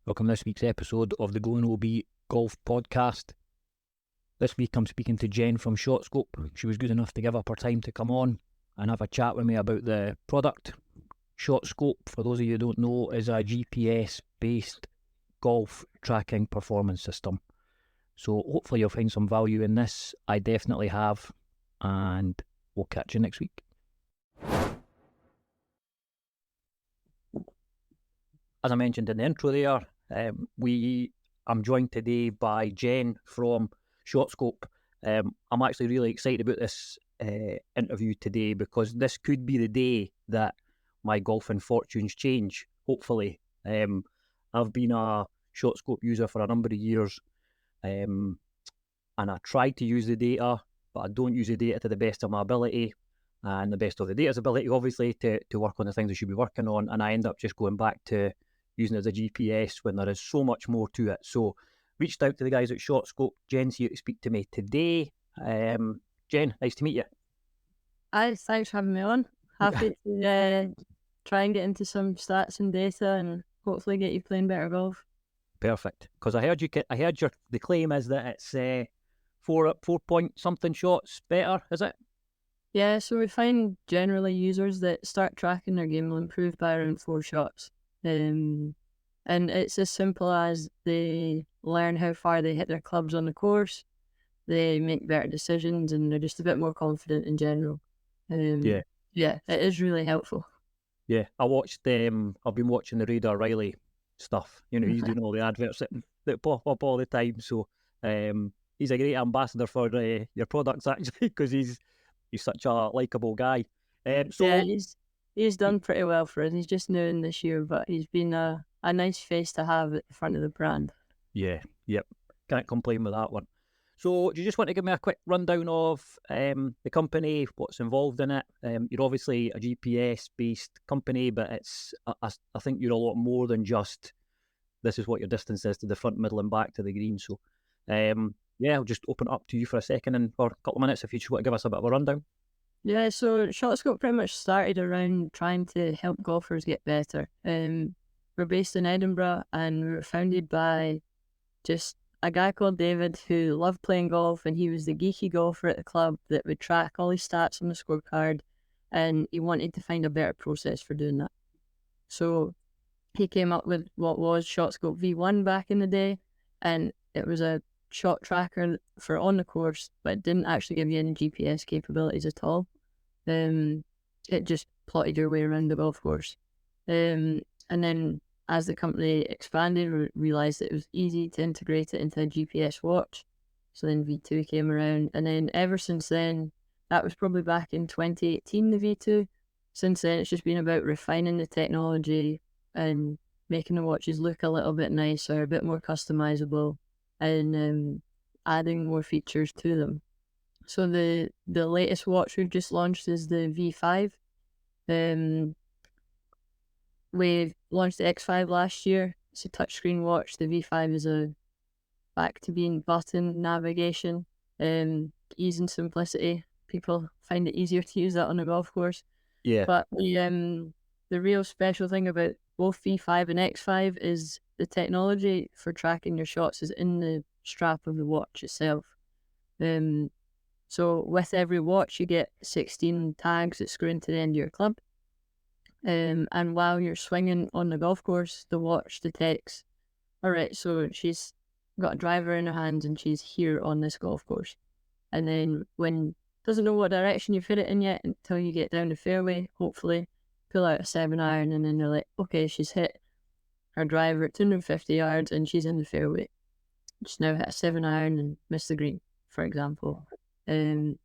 Welcome to this week's episode of the Going OB Golf Podcast. This week I'm speaking to Jen from Shotscope. She was good enough to give up her time to come on and have a chat with me about the product. Shotscope, for those of you who don't know, is a GPS-based golf tracking performance system. So hopefully you'll find some value in this. I definitely have, and we'll catch you next week. As I mentioned in the intro there, I'm joined today by Jen from Shotscope. I'm actually really excited about this interview today because this could be the day that my golfing fortunes change, hopefully. I've been a Shotscope user for a number of years, and I tried to use the data, but I don't use the data to the best of my ability, and the best of the data's ability, obviously, to work on the things I should be working on, and I end up just going back to using it as a GPS when there is so much more to it. So reached out to the guys at Shotscope. Jen's here to speak to me today. Jen, nice to meet you. Thanks for having me on. Happy to try and get into some stats and data and hopefully get you playing better golf. Perfect. Because I heard the claim is that it's 4 point something shots better, is it? Yeah, so we find generally users that start tracking their game will improve by around 4 shots. And it's as simple as they learn how far they hit their clubs on the course, they make better decisions, and they're just a bit more confident in general. Yeah, it is really helpful. Yeah, I've been watching the Radar Riley stuff. You know, he's doing all the adverts that pop up all the time. So he's a great ambassador for your products, actually, because he's such a likeable guy. He's done pretty well for us. He's just new in this year, but he's been a nice face to have at the front of the brand. Yeah, yep. Can't complain with that one. So do you just want to give me a quick rundown of the company, what's involved in it? You're obviously a GPS-based company, but I think you're a lot more than just this is what your distance is to the front, middle and back to the green. So I'll just open it up to you for a second or a couple of minutes if you just want to give us a bit of a rundown. Yeah, so Shotscope pretty much started around trying to help golfers get better. We're based in Edinburgh and we were founded by just a guy called David who loved playing golf, and he was the geeky golfer at the club that would track all his stats on the scorecard, and he wanted to find a better process for doing that. So he came up with what was Shotscope V1 back in the day, and it was a shot tracker for on the course, but it didn't actually give you any GPS capabilities at all. It just plotted your way around the golf course. And then as the company expanded, we realised that it was easy to integrate it into a GPS watch. So then V2 came around, and then ever since then, that was probably back in 2018, the V2. Since then, it's just been about refining the technology and making the watches look a little bit nicer, a bit more customizable, and adding more features to them. So the latest watch we've just launched is the V5. We launched the X5 last year. It's a touchscreen watch. The V5 is back to being button navigation, ease and simplicity. People find it easier to use that on a golf course. Yeah. But the real special thing about both V5 and X5 is the technology for tracking your shots is in the strap of the watch itself. So with every watch, you get 16 tags that screw into the end of your club. And while you're swinging on the golf course, the watch detects, all right, so she's got a driver in her hands and she's here on this golf course. And then doesn't know what direction you've hit it in yet until you get down the fairway, hopefully, pull out a 7-iron, and then they're like, okay, she's hit her driver at 250 yards and she's in the fairway. She's now hit a 7-iron and missed the green, for example. And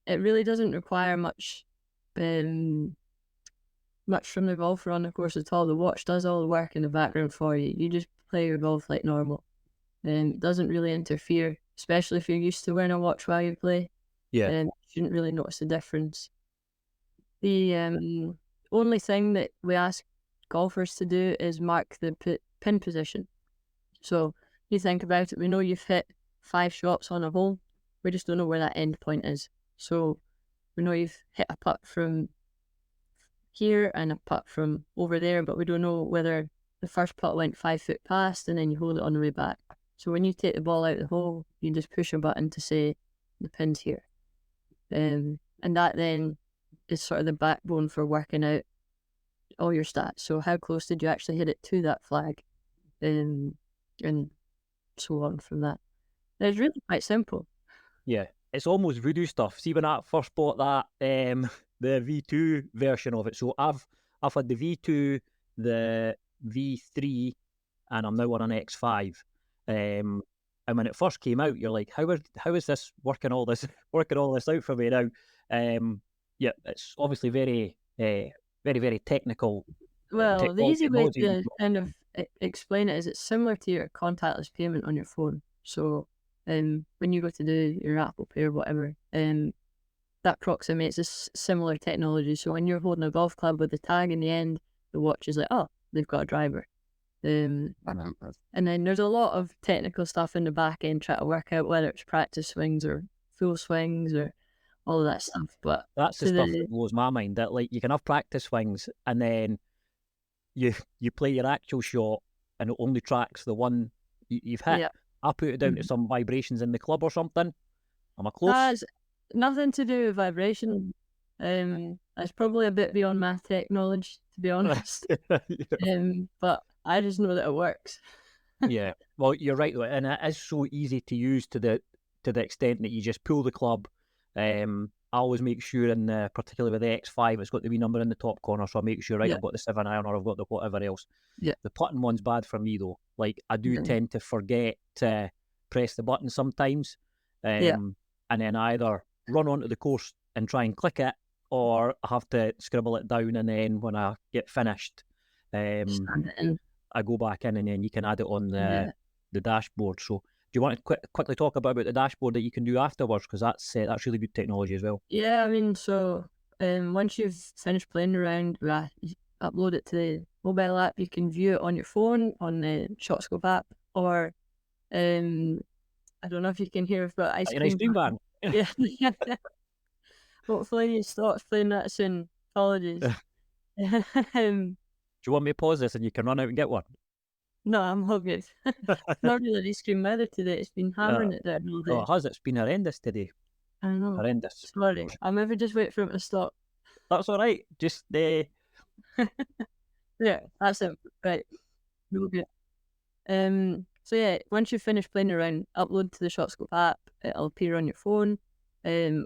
it really doesn't require much from the golfer on the course at all. The watch does all the work in the background for you. You just play your golf like normal. And it doesn't really interfere, especially if you're used to wearing a watch while you play. Yeah. You shouldn't really notice the difference. The only thing that we ask golfers to do is mark the pin position. So you think about it, we know you've hit 5 shots on a hole. We just don't know where that end point is. So we know you've hit a putt from here and a putt from over there, but we don't know whether the first putt went 5 foot past, and then you hold it on the way back. So when you take the ball out of the hole, you just push a button to say the pin's here. And that then is sort of the backbone for working out all your stats. So how close did you actually hit it to that flag? And so on from that. It's really quite simple. Yeah, it's almost voodoo stuff. See, when I first bought that, the V2 version of it. So I've had the V2, the V3, and I'm now on an X5. And when it first came out, you're like, how is this working all this out for me now? Yeah, it's obviously very, very technical. Well, the easy way technology. to kind of explain it is it's similar to your contactless payment on your phone. So when you go to do your Apple Pay or whatever, that approximates a similar technology. So when you're holding a golf club with the tag in the end, the watch is like, oh, they've got a driver. And then there's a lot of technical stuff in the back end trying to work out whether it's practice swings or full swings or all of that stuff. But that's the stuff that blows my mind, that like you can have practice swings and then you play your actual shot and it only tracks the one you've hit. Yeah. I put it down to some vibrations in the club or something. Am I close? That's nothing to do with vibration. It's probably a bit beyond my tech knowledge, to be honest. But I just know that it works. Yeah, well, you're right though, and it is so easy to use to the extent that you just pull the club. I always make sure, particularly with the X5, it's got the wee number in the top corner, so I make sure, I've got the 7 iron or I've got the whatever else. Yeah. The putting one's bad for me though. Like I do tend to forget to press the button sometimes, and then I either run onto the course and try and click it, or I have to scribble it down, and then when I get finished, I go back in, and then you can add it on the dashboard. So do you want to quickly talk about the dashboard that you can do afterwards? Because that's really good technology as well. Yeah, I mean, so once you've finished playing around, you upload it to the mobile app. You can view it on your phone, on the Shotscope app, or I don't know if you can hear, but ice cream van. Yeah. Hopefully you stop playing that soon. Apologies. Do you want me to pause this and you can run out and get one? No, I'm all good. Not really ice cream weather today. It's been hammering it down all day. Oh, it has. It's been horrendous today. I know. Horrendous. Sorry. I'll maybe just wait for him to stop. That's all right. Just yeah, that's it. Right. Real good. So yeah, once you've finished playing around, upload to the Shotscope app. It'll appear on your phone.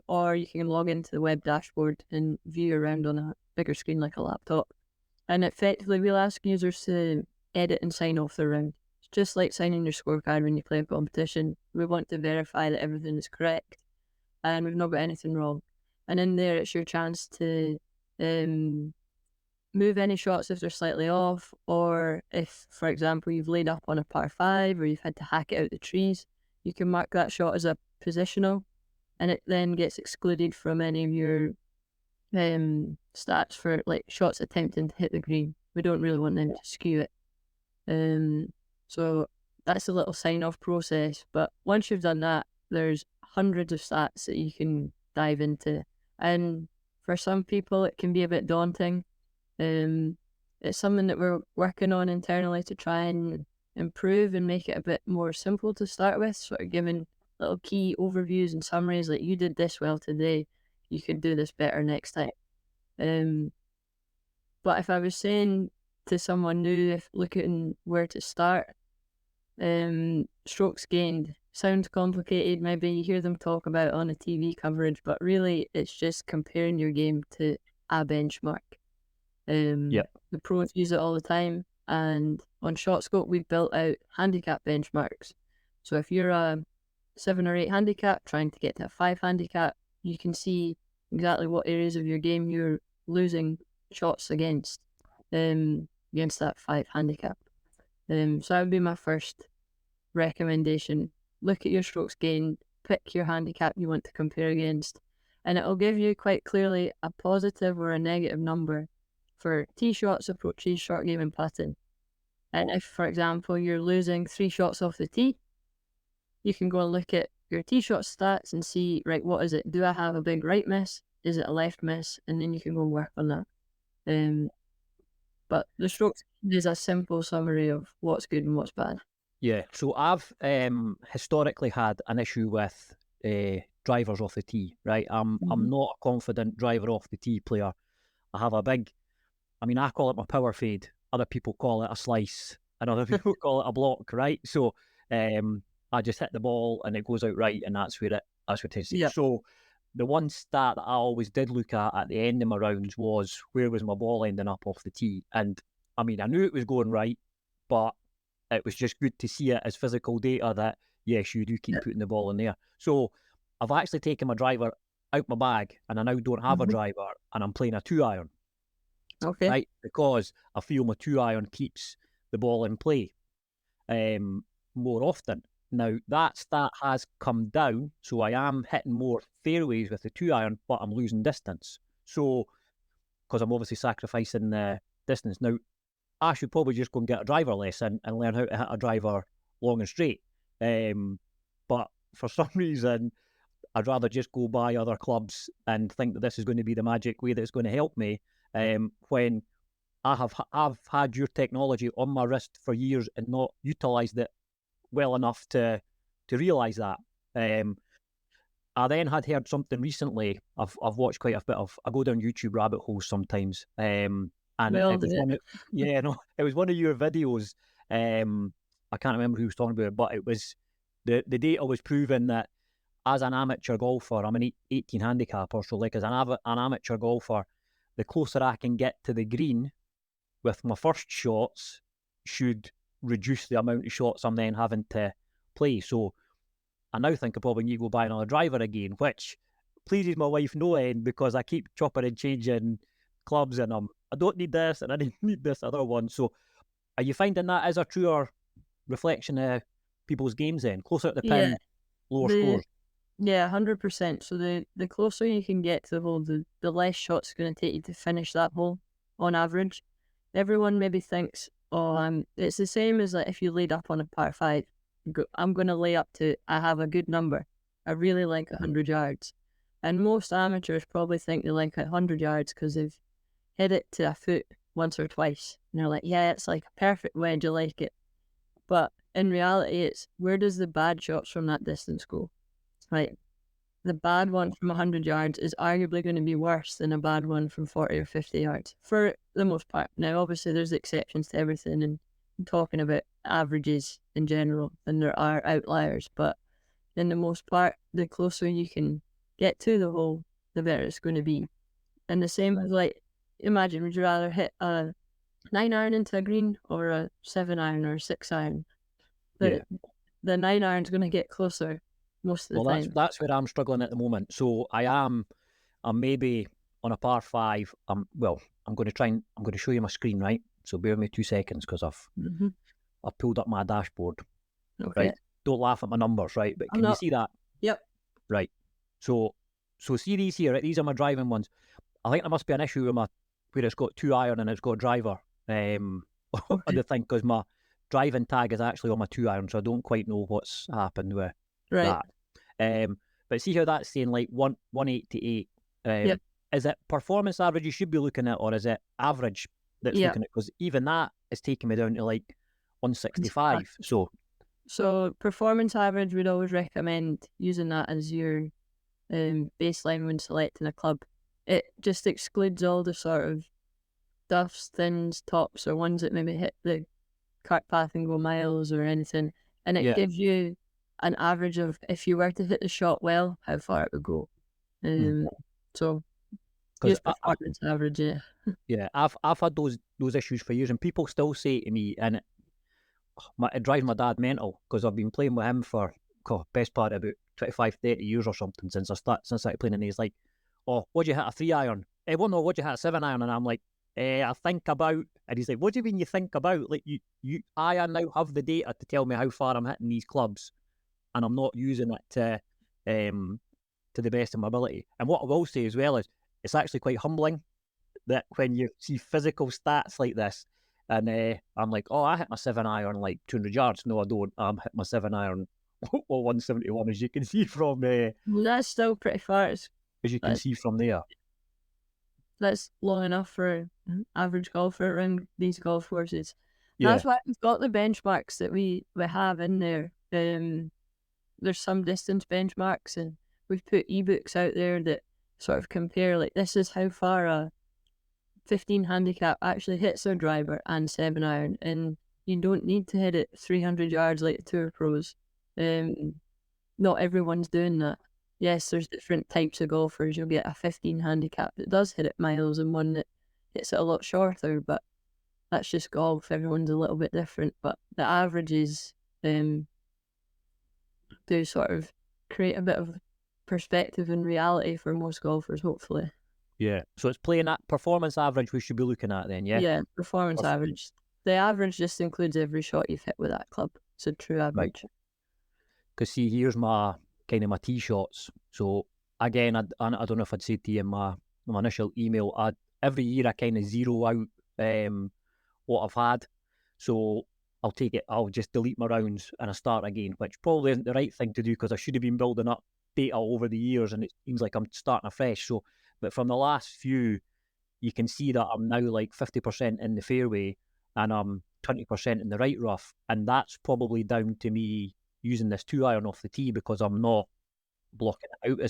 Or you can log into the web dashboard and view around on a bigger screen like a laptop. And effectively, we'll ask users to edit and sign off their round. It's just like signing your scorecard when you play a competition. We want to verify that everything is correct and we've not got anything wrong. And in there, it's your chance to move any shots if they're slightly off, or if, for example, you've laid up on a par 5 or you've had to hack it out the trees, you can mark that shot as a positional, and it then gets excluded from any of your stats for like shots attempting to hit the green. We don't really want them to skew it. So that's a little sign-off process. But once you've done that, there's hundreds of stats that you can dive into. And for some people, it can be a bit daunting. It's something that we're working on internally to try and improve and make it a bit more simple to start with, sort of giving little key overviews and summaries like, you did this well today, you could do this better next time. But if I was saying to someone new, if looking where to start, strokes gained sounds complicated. Maybe you hear them talk about it on a TV coverage, but really it's just comparing your game to a benchmark. The pros use it all the time, and on Shotscope we've built out handicap benchmarks. So if you're a 7 or 8 handicap trying to get to a 5 handicap, you can see exactly what areas of your game you're losing shots against that 5 handicap. So that would be my first recommendation. Look at your strokes gained, pick your handicap you want to compare against, and it'll give you quite clearly a positive or a negative number for tee shots, approaches, short game and putting. And if, for example, you're losing 3 shots off the tee, you can go and look at your tee shot stats and see, right, what is it? Do I have a big right miss? Is it a left miss? And then you can go and work on that. But the strokes is a simple summary of what's good and what's bad. Yeah, so I've historically had an issue with drivers off the tee, right? I'm not a confident driver off the tee player. I have a big, I mean, I call it my power fade. Other people call it a slice, and other people call it a block, right? So I just hit the ball and it goes out right, and that's where it is. Yeah. So the one stat that I always did look at the end of my rounds was where was my ball ending up off the tee, and I mean, I knew it was going right, but it was just good to see it as physical data that yes, you do keep putting the ball in there. So I've actually taken my driver out my bag, and I now don't have a driver, and I'm playing a 2-iron. Okay. Right, because I feel my 2-iron keeps the ball in play more often. Now that stat has come down, so I am hitting more fairways with the 2-iron, but I'm losing distance. So because I'm obviously sacrificing the distance. Now I should probably just go and get a driver lesson and learn how to hit a driver long and straight. But for some reason, I'd rather just go buy other clubs and think that this is going to be the magic way that's going to help me. When I've had your technology on my wrist for years and not utilised it well enough to realise that. I then had heard something recently. I've watched quite a bit of. I go down YouTube rabbit holes sometimes. And it was one of, it was one of your videos. I can't remember who was talking about it, but it was the data was proving that as an amateur golfer, I'm an 18 handicapper, so like as an amateur golfer, the closer I can get to the green with my first shots should reduce the amount of shots I'm then having to play. So I now think I probably need to go buy another driver again, which pleases my wife no end because I keep chopping and changing clubs and I don't need this and I didn't need this other one. So are you finding that as a truer reflection of people's games then? Closer to the pin, lower scores? Yeah, 100%. So the closer you can get to the hole, the less shots it's going to take you to finish that hole on average. Everyone maybe thinks, it's the same as like if you laid up on a par 5. I'm going to lay up to, I have a good number. I really like 100 yards. And most amateurs probably think they like 100 yards because they've hit it to a foot once or twice. And they're like, yeah, it's like a perfect wedge, I like it. But in reality, it's where does the bad shots from that distance go? Right. The bad one from 100 yards is arguably going to be worse than a bad one from 40 or 50 yards for the most part. Now, obviously, there's exceptions to everything, and I'm talking about averages in general, and there are outliers. But in the most part, the closer you can get to the hole, the better it's going to be. And the same as like, imagine, would you rather hit a 9-iron into a green or a 7-iron or a 6-iron? The 9-iron's going to get closer most of the time. That's where I'm struggling at the moment. So I'm maybe on a par 5. I'm going to show you my screen, right? So bear with me 2 seconds because I've pulled up my dashboard. Okay. Right. Don't laugh at my numbers, right? But can you see that? Yep. Right. So see these here, right? These are my driving ones. I think there must be an issue with where it's got 2-iron and it's got driver. On the thing, because my driving tag is actually on my 2-iron, so I don't quite know what's happened with that. But see how that's saying like 188. Yep. Is it performance average you should be looking at, or is it average that's looking at? Because even that is taking me down to like 165. So performance average would always recommend using that as your baseline when selecting a club. It just excludes all the sort of duffs, thins, tops, or ones that maybe hit the cart path and go miles or anything, and it gives you an average of if you were to hit the shot well, how far it would go. So use performance average. I've had those issues for years, and people still say to me, and it drives my dad mental because I've been playing with him for best part of about 25-30 years or something since I started playing, and he's like, oh, what'd you hit, a 3-iron? Well, no, what'd you hit, a 7-iron? And I'm like, I think about. And he's like, what do you mean you think about? Like I now have the data to tell me how far I'm hitting these clubs, and I'm not using it to the best of my ability. And what I will say as well is it's actually quite humbling that when you see physical stats like this, and I'm like, oh, I hit my 7-iron like 200 yards. No, I don't. I'm hit my 7-iron 171, as you can see from that's still pretty far. As you can see from there. That's long enough for an average golfer around these golf courses. Yeah, That's why we've got the benchmarks that we have in there. There's some distance benchmarks, and we've put ebooks out there that sort of compare, like, this is how far a 15 handicap actually hits their driver and 7-iron, and you don't need to hit it 300 yards like the Tour pros. Not everyone's doing that. Yes, there's different types of golfers. You'll get a 15 handicap that does hit it miles and one that hits it a lot shorter, but that's just golf. Everyone's a little bit different, but the averages do sort of create a bit of perspective and reality for most golfers, hopefully. yeah. So it's playing at performance average we should be looking at then, yeah? Yeah, performance average. The average just includes every shot you've hit with that club. It's a true average. Because see, here's my kind of my tee shots. So again, I don't know if I'd said to you in my initial email, every year I kind of zero out what I've had. So I'll just delete my rounds and I start again, which probably isn't the right thing to do because I should have been building up data over the years and it seems like I'm starting afresh. So, but from the last few, you can see that I'm now like 50% in the fairway and I'm 20% in the right rough. And that's probably down to me using this 2-iron off the tee because I'm not blocking it out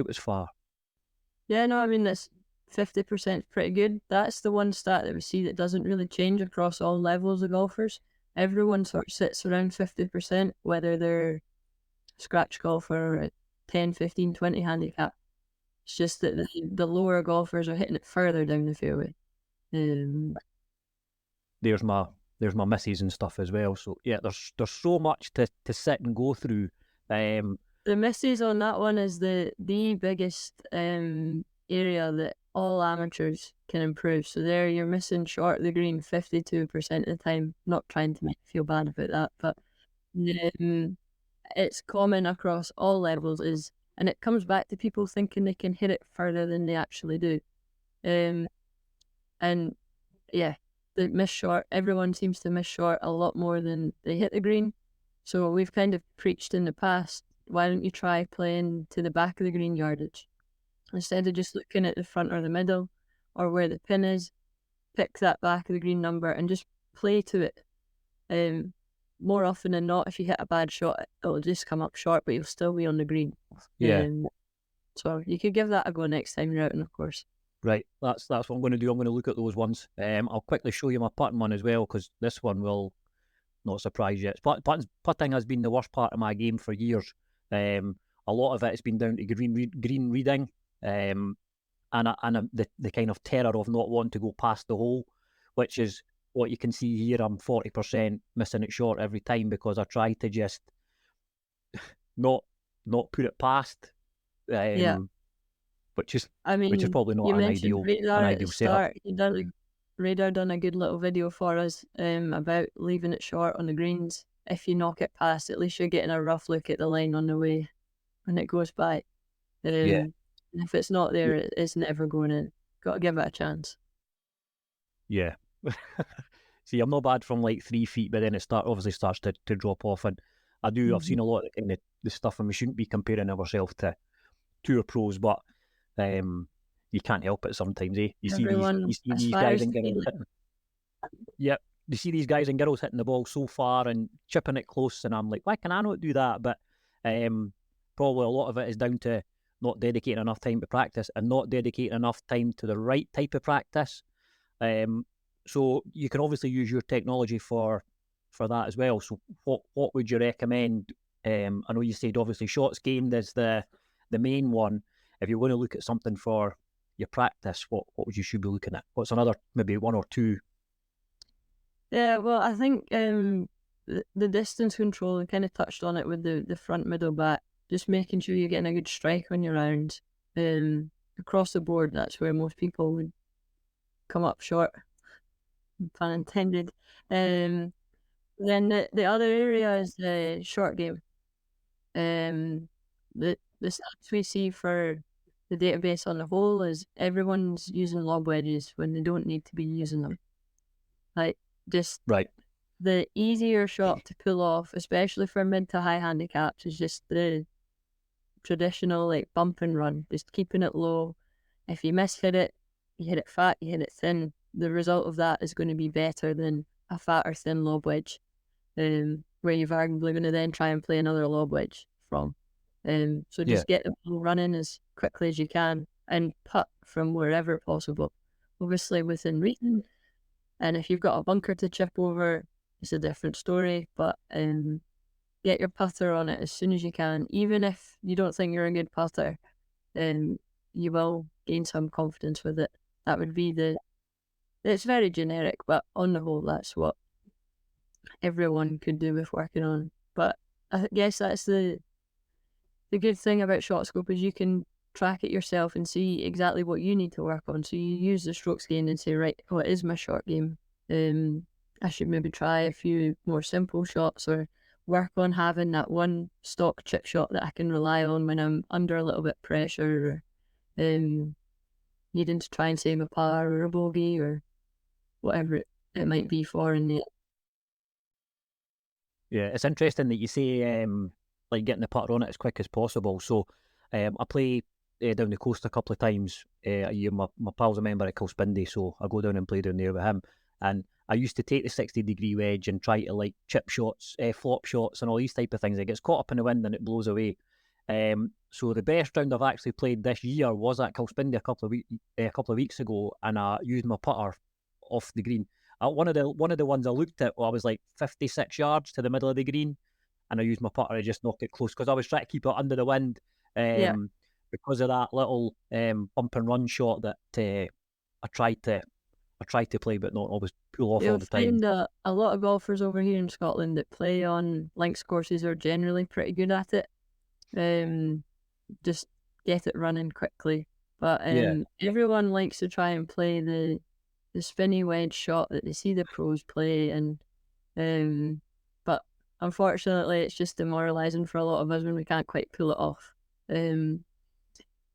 as far. Yeah, no, I mean, that's 50% is pretty good. That's the one stat that we see that doesn't really change across all levels of golfers. Everyone sort of sits around 50%, whether they're scratch golfer or a 10, 15, 20 handicap. It's just that the lower golfers are hitting it further down the fairway. There's my misses and stuff as well. So yeah, there's so much to sit and go through. The misses on that one is the biggest area that all amateurs can improve. So there you're missing short of the green 52% of the time. Not trying to make you feel bad about that, but it's common across all levels, and it comes back to people thinking they can hit it further than they actually do. And yeah, they miss short. Everyone seems to miss short a lot more than they hit the green. So we've kind of preached in the past, why don't you try playing to the back of the green yardage? Instead of just looking at the front or the middle or where the pin is, pick that back of the green number and just play to it. More often than not, if you hit a bad shot, it'll just come up short, but you'll still be on the green. Yeah. So you could give that a go next time you're out, and of course. Right, that's what I'm going to do. I'm going to look at those ones. I'll quickly show you my putting one as well because this one will not surprise you. Putting has been the worst part of my game for years. A lot of it has been down to green reading, and the kind of terror of not wanting to go past the hole, which is what you can see here. I'm 40% missing it short every time because I try to just not put it past. Yeah. Which is probably not an ideal setup. Radar done a good little video for us about leaving it short on the greens. If you knock it past, at least you're getting a rough look at the line on the way when it goes by. And if it's not there, it's never going in. Got to give it a chance. Yeah. See, I'm not bad from like 3 feet, but then it obviously starts to drop off. And I've seen a lot of the stuff, and we shouldn't be comparing ourselves to Tour pros, but you can't help it sometimes, eh? You see these guys and girls hitting. Yep, you see these guys and girls hitting the ball so far and chipping it close, and I'm like, why can I not do that? But probably a lot of it is down to not dedicating enough time to practice and not dedicating enough time to the right type of practice. So you can obviously use your technology for that as well. So what would you recommend? I know you said obviously shots gained is the main one. If you're going to look at something for your practice, what would you should be looking at? What's another maybe one or two? Yeah, well, I think the distance control, I kind of touched on it with the front, middle, back. Just making sure you're getting a good strike on your round. Across the board, that's where most people would come up short. Pun intended. Then the other area is the short game. The stats we see for the database on the whole is everyone's using lob wedges when they don't need to be using them. Like, just right. The easier shot to pull off, especially for mid to high handicaps, is just the traditional like bump and run, just keeping it low, if you hit it, you hit it fat, you hit it thin, the result of that is going to be better than a fat or thin lob wedge, where you're arguably going to then try and play another lob wedge from. So Yeah. just get the ball running as quickly as you can and putt from wherever possible. Obviously within reaching, and if you've got a bunker to chip over, it's a different story, but get your putter on it as soon as you can. Even if you don't think you're a good putter, you will gain some confidence with it. That would be it's very generic, but on the whole, that's what everyone could do with working on. But I guess that's the good thing about Shotscope is you can track it yourself and see exactly what you need to work on. So you use the strokes gain and say, right, what is my short game? I should maybe try a few more simple shots or work on having that one stock chip shot that I can rely on when I'm under a little bit of pressure or needing to try and save a par or a bogey or whatever it might be for in the... Yeah, it's interesting that you say like getting the putter on it as quick as possible. So I play down the coast a couple of times a year. My pal's a member at Kilspindy, so I go down and play down there with him. And I used to take the 60-degree wedge and try to like chip shots, flop shots, and all these type of things. It gets caught up in the wind and it blows away. So the best round I've actually played this year was at Kilspindy a couple of weeks ago, and I used my putter off the green. One of the ones I looked at, I was like 56 yards to the middle of the green, and I used my putter to just knock it close because I was trying to keep it under the wind. Because of that little bump and run shot that I tried to play, but not always pull off all the time. You'll find a lot of golfers over here in Scotland that play on links courses are generally pretty good at it. Just get it running quickly. But everyone likes to try and play the spinny wedge shot that they see the pros play, and but unfortunately it's just demoralising for a lot of us when we can't quite pull it off.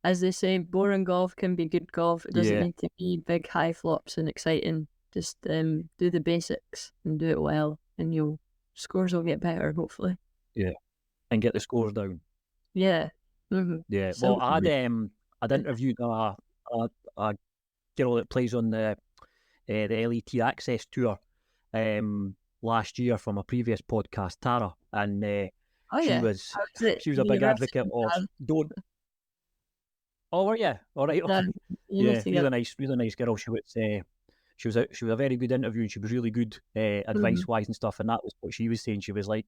As they say, boring golf can be good golf. It doesn't need to be big high flops and exciting. Just do the basics and do it well, and your scores will get better, hopefully. Yeah, and get the scores down. Yeah. Mm-hmm. Yeah. Well, I'd interviewed a girl that plays on the LET Access Tour last year from a previous podcast, Tara, and she was a big advocate of don't. Oh, were you? All right. Yeah, really nice girl. She was a very good interview, and she was really good advice wise and stuff. And that was what she was saying. She was like,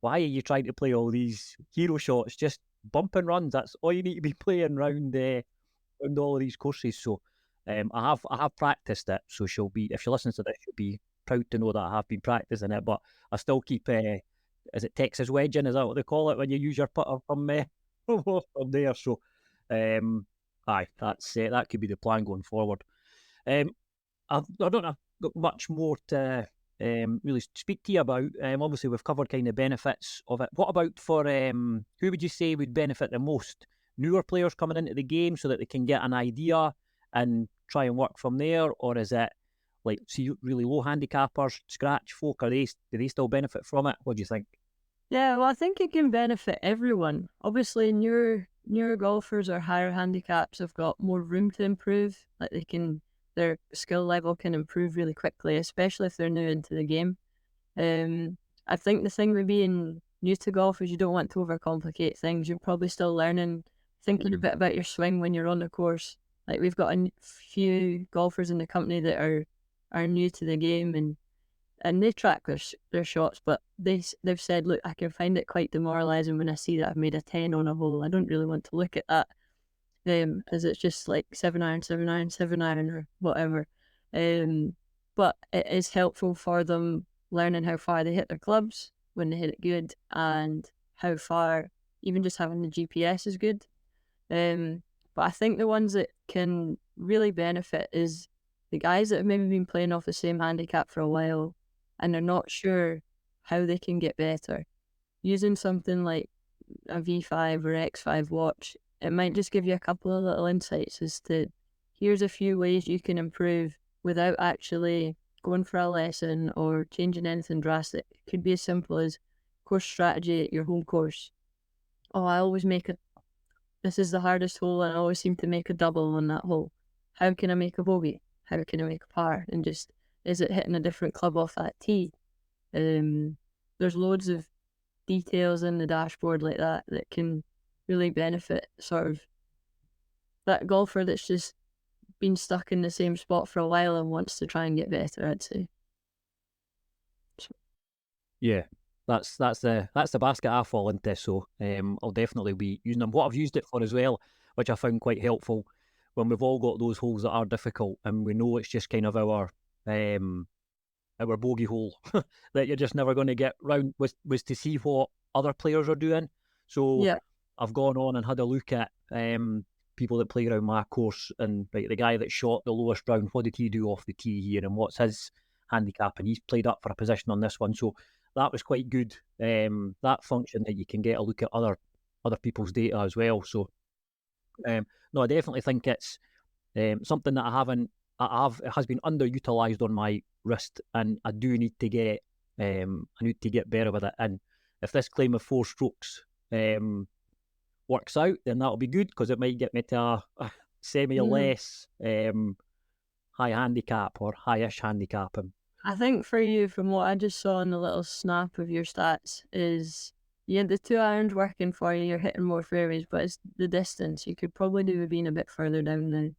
"Why are you trying to play all these hero shots? Just bump and runs. That's all you need to be playing round all of these courses." So I have practiced it. So she'll be, if she listens to this, she'll be proud to know that I have been practicing it. But I still keep is it Texas wedging? Is that what they call it when you use your putter from there? So that could be the plan going forward. I don't have got much more to really speak to you about. Obviously, we've covered kind of benefits of it. What about for who would you say would benefit the most? Newer players coming into the game so that they can get an idea and try and work from there, or is it like really low handicappers, scratch folk? Do they still benefit from it? What do you think? Yeah, well, I think it can benefit everyone. Obviously, newer golfers or higher handicaps have got more room to improve. Like their skill level can improve really quickly, especially if they're new into the game. I think the thing with being new to golf is you don't want to overcomplicate things. You're probably still learning, thinking a bit about your swing when you're on the course. Like we've got a few golfers in the company that are new to the game and they track their shots, but they've said, look, I can find it quite demoralising when I see that I've made a 10 on a hole. I don't really want to look at that, as it's just like 7 iron, 7 iron, 7 iron or whatever. But it is helpful for them learning how far they hit their clubs when they hit it good, and how far even just having the GPS is good. But I think the ones that can really benefit is the guys that have maybe been playing off the same handicap for a while and they're not sure how they can get better. Using something like a V5 or X5 watch, it might just give you a couple of little insights as to here's a few ways you can improve without actually going for a lesson or changing anything drastic. It could be as simple as course strategy at your home course. Oh, I always make this is the hardest hole, and I always seem to make a double on that hole. How can I make a bogey? How can I make a par? And just, is it hitting a different club off that tee? There's loads of details in the dashboard like that that can really benefit sort of that golfer that's just been stuck in the same spot for a while and wants to try and get better, I'd say. Yeah, that's the basket I fall into. So I'll definitely be using them. What I've used it for as well, which I found quite helpful, when we've all got those holes that are difficult and we know it's just kind of our bogey hole that you're just never going to get round, was to see what other players are doing. So Yeah. I've gone on and had a look at people that play around my course, and right, the guy that shot the lowest round, what did he do off the tee here, and what's his handicap, and he's played up for a position on this one. So that was quite good. That function that you can get a look at other people's data as well. So no, I definitely think it's something that it has been underutilized on my wrist, and I do need to get better with it. And if this claim of 4 strokes works out, then that'll be good, because it might get me to a semi less high handicap or high-ish handicap. I think for you, from what I just saw in the little snap of your stats, is you had the 2 irons working for you, you're hitting more fairways, but it's the distance. You could probably do with being a bit further down the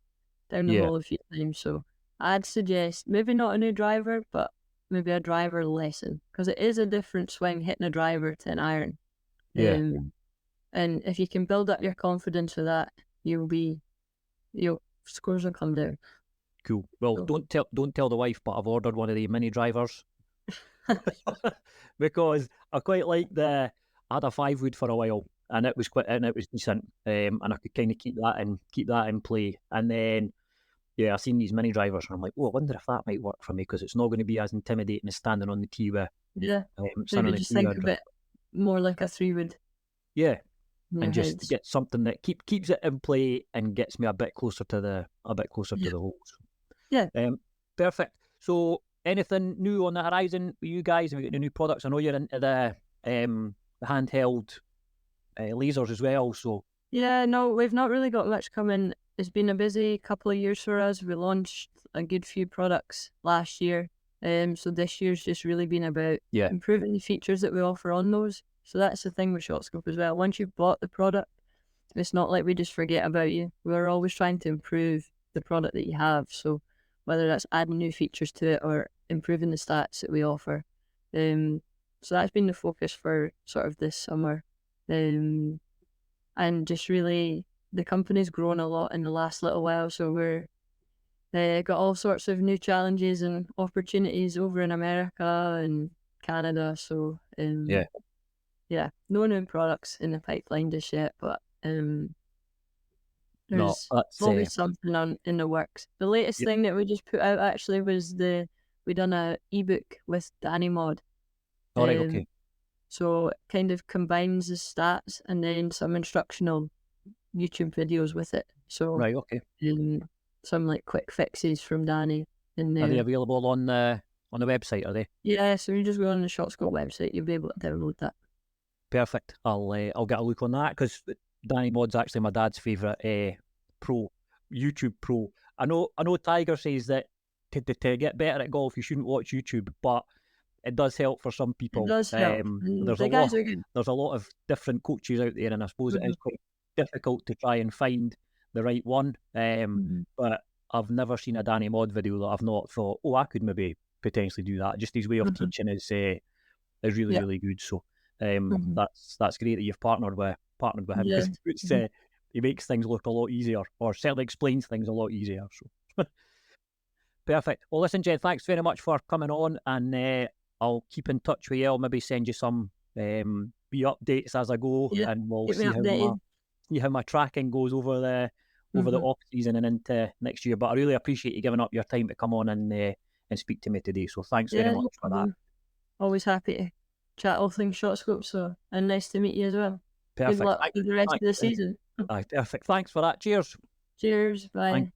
hole a few times. So I'd suggest maybe not a new driver, but maybe a driver lesson, because it is a different swing hitting a driver to an iron. Yeah. And if you can build up your confidence with that, your scores will come down. Cool. Well, don't tell the wife, but I've ordered one of the mini drivers because I quite like I had a 5-wood for a while, and it was decent, and I could kind of keep that in play. And then I seen these mini drivers, and I'm like, oh, I wonder if that might work for me, because it's not going to be as intimidating as standing on the tee with maybe just think of it more like a 3-wood. Yeah. And just get something that keeps it in play and gets me a bit closer to the holes. Yeah. Perfect. So, anything new on the horizon for you guys? Have you got any new products? I know you're into the handheld lasers as well. So yeah, no, we've not really got much coming. It's been a busy couple of years for us. We launched a good few products last year. So this year's just really been about improving the features that we offer on those. So that's the thing with Shotscope as well. Once you've bought the product, it's not like we just forget about you. We're always trying to improve the product that you have. So whether that's adding new features to it or improving the stats that we offer. So that's been the focus for sort of this summer. And just really, the company's grown a lot in the last little while. So we're got all sorts of new challenges and opportunities over in America and Canada. So no new products in the pipeline just yet, but there's always something in the works. The latest thing that we just put out actually was we done a ebook with Danny Mod. All right, okay. So it kind of combines the stats and then some instructional YouTube videos with it. So right, okay. Some like quick fixes from Danny. Are they available on the website? Are they? Yeah, so you just go on the Shotscope website, you'll be able to download that. Perfect. I'll get a look on that, because Danny Mod's actually my dad's favourite YouTube pro. I know Tiger says that to get better at golf you shouldn't watch YouTube, but it does help for some people. It does help. There's a lot of different coaches out there, and I suppose it is quite difficult to try and find the right one. But I've never seen a Danny Mod video that I've not thought, oh, I could maybe potentially do that. Just his way of teaching is really really good. So that's great that you've partnered with him. Yeah. He makes things look a lot easier, or certainly explains things a lot easier. So perfect. Well, listen, Jen, thanks very much for coming on, and I'll keep in touch with you. I'll maybe send you some updates as I go, and we'll see how my tracking goes over the off season and into next year. But I really appreciate you giving up your time to come on and speak to me today. So thanks very much for that. Always happy to chat all things Shotscope. So, and nice to meet you as well. Perfect. Good luck with the rest of the season. Perfect. Thanks for that. Cheers. Cheers. Bye.